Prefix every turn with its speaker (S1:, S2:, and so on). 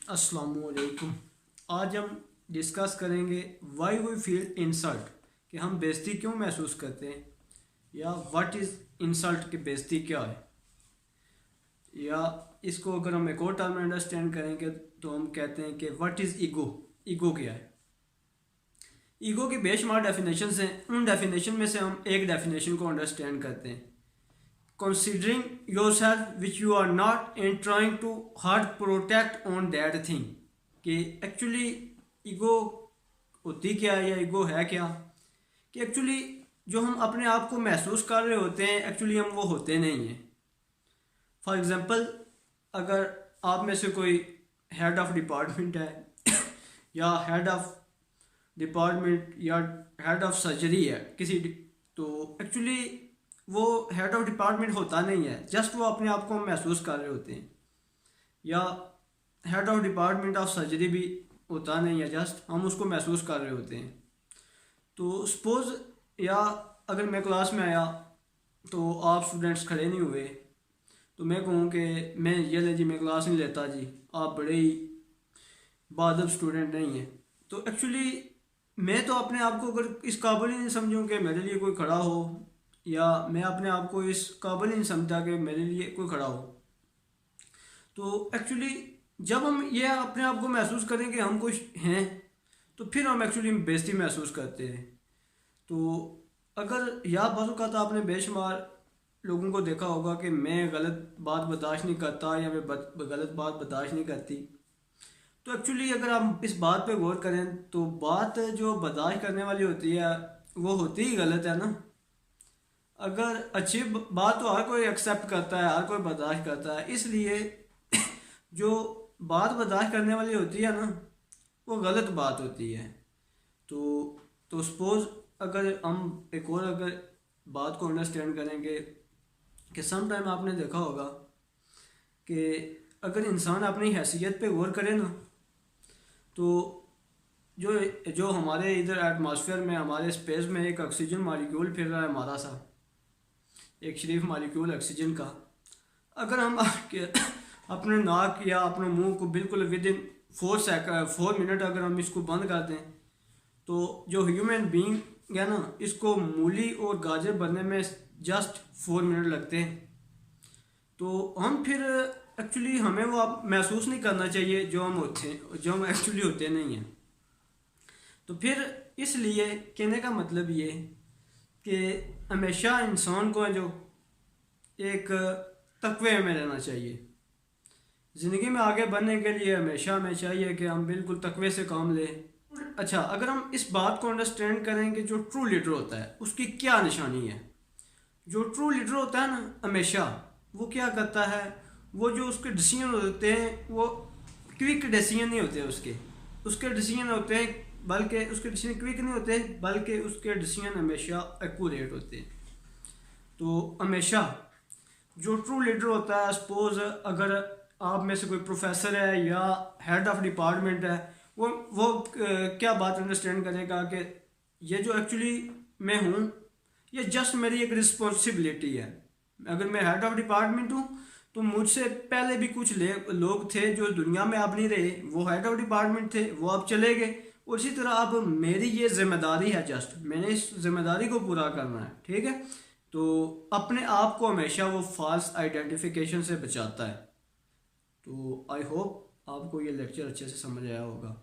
S1: अस्सलामुअलैकुम। आज हम डिस्कस करेंगे वाई वी फील इंसल्ट, कि हम बेइज्जती क्यों महसूस करते हैं, या व्हाट इज़ इंसल्ट, कि बेइज्जती क्या है। या इसको अगर हम एक और टर्म में अंडरस्टैंड करेंगे तो हम कहते हैं कि व्हाट इज़ ईगो। ईगो क्या है। ईगो की बेशुमार डेफिनेशंस हैं। उन डेफिनेशन में से हम एक डेफिनेशन को अंडरस्टैंड करते हैं, considering yourself which you are not and trying to hard protect on that thing। कि एक्चुअली ईगो होती क्या है, या ईगो है क्या। कि एक्चुअली जो हम अपने आप को महसूस कर रहे होते हैं, एक्चुअली हम वो होते नहीं हैं। फॉर एग्जांपल, अगर आप में से कोई हेड ऑफ डिपार्टमेंट है या हेड ऑफ डिपार्टमेंट या हेड ऑफ सर्जरी है किसी, तो एक्चुअली वो हेड ऑफ डिपार्टमेंट होता नहीं है, जस्ट वो अपने आप को महसूस कर रहे होते हैं। या head of department of surgery भी होता नहीं है, जस्ट हम उसको महसूस कर रहे होते हैं। तो सपोज़, या अगर मैं क्लास में आया तो आप स्टूडेंट्स खड़े नहीं हुए, तो मैं कहूँ कि मैं ये ले जी, मैं क्लास नहीं लेता जी, आप बड़े ही बादब स्टूडेंट नहीं हैं। तो एक्चुअली मैं तो अपने आप को अगर इस काबिल ही नहीं समझूँ कि मेरे लिए कोई खड़ा हो, या मैं अपने आप को इस काबिल नहीं समझा कि मेरे लिए कोई खड़ा हो, तो एक्चुअली जब हम ये अपने आप को महसूस करें कि हम कुछ हैं, तो फिर हम एक्चुअली बेइज्जती महसूस करते हैं। तो अगर या बाज़ आपने बेशुमार लोगों को देखा होगा कि मैं गलत बात बर्दाश्त नहीं करता, या मैं गलत बात बर्दाश्त नहीं करती, तो एक्चुअली अगर हम इस बात पे गौर करें तो बात जो बर्दाश्त करने वाली होती है वो होती ही गलत है ना। अगर अच्छी बात तो हर कोई एक्सेप्ट करता है, हर कोई बर्दाश्त करता है, इसलिए जो बात बर्दाश्त करने वाली होती है ना, वो गलत बात होती है। तो सपोज़ अगर हम एक और अगर बात को अंडरस्टैंड करेंगे कि सम टाइम आपने देखा होगा कि अगर इंसान अपनी हैसियत पे गौर करे ना, तो जो हमारे इधर एटमॉस्फेयर में, हमारे स्पेस में एक ऑक्सीजन मॉलिक्यूल फिर रहा है हमारा सा, एक शरीफ मॉलिक्यूल ऑक्सीजन का, अगर हम अपने नाक या अपने मुंह को बिल्कुल विद इन 4 मिनट अगर हम इसको बंद कर दें, तो जो ह्यूमन बीइंग है ना, इसको मूली और गाजर बनने में जस्ट 4 मिनट लगते हैं। तो हम फिर एक्चुअली हमें वो आप महसूस नहीं करना चाहिए जो हम होते हैं, जो हम एक्चुअली होते नहीं हैं। तो फिर इसलिए कहने का मतलब ये कि हमेशा इंसान को जो एक तकवे में रहना चाहिए। ज़िंदगी में आगे बढ़ने के लिए हमेशा हमें चाहिए कि हम बिल्कुल तकवे से काम लें। अच्छा, अगर हम इस बात को अंडरस्टैंड करें कि जो ट्रू लीडर होता है उसकी क्या निशानी है। जो ट्रू लीडर होता है ना, हमेशा वो क्या करता है, वो जो उसके डिसीजन होते हैं वो क्विक डिसीजन नहीं होते उसके डिसीजन होते हैं, बल्कि उसके डिसीजन क्विक नहीं होते, बल्कि उसके डिसीजन हमेशा एक्यूरेट होते हैं। तो हमेशा जो ट्रू लीडर होता है, सपोज अगर आप में से कोई प्रोफेसर है या हेड ऑफ डिपार्टमेंट है, वो क्या बात अंडरस्टैंड करेगा कि ये जो एक्चुअली मैं हूँ, ये जस्ट मेरी एक रिस्पॉन्सिबिलिटी है। अगर मैं हेड ऑफ डिपार्टमेंट हूँ तो मुझसे पहले भी कुछ लोग थे जो दुनिया में अब नहीं रहे, वो हेड ऑफ डिपार्टमेंट थे, वो अब चले गए। और इसी तरह अब मेरी ये जिम्मेदारी है, जस्ट मैंने इस जिम्मेदारी को पूरा करना है, ठीक है। तो अपने आप को हमेशा वो फॉल्स आइडेंटिफिकेशन से बचाता है। तो आई होप आपको ये लेक्चर अच्छे से समझ आया होगा।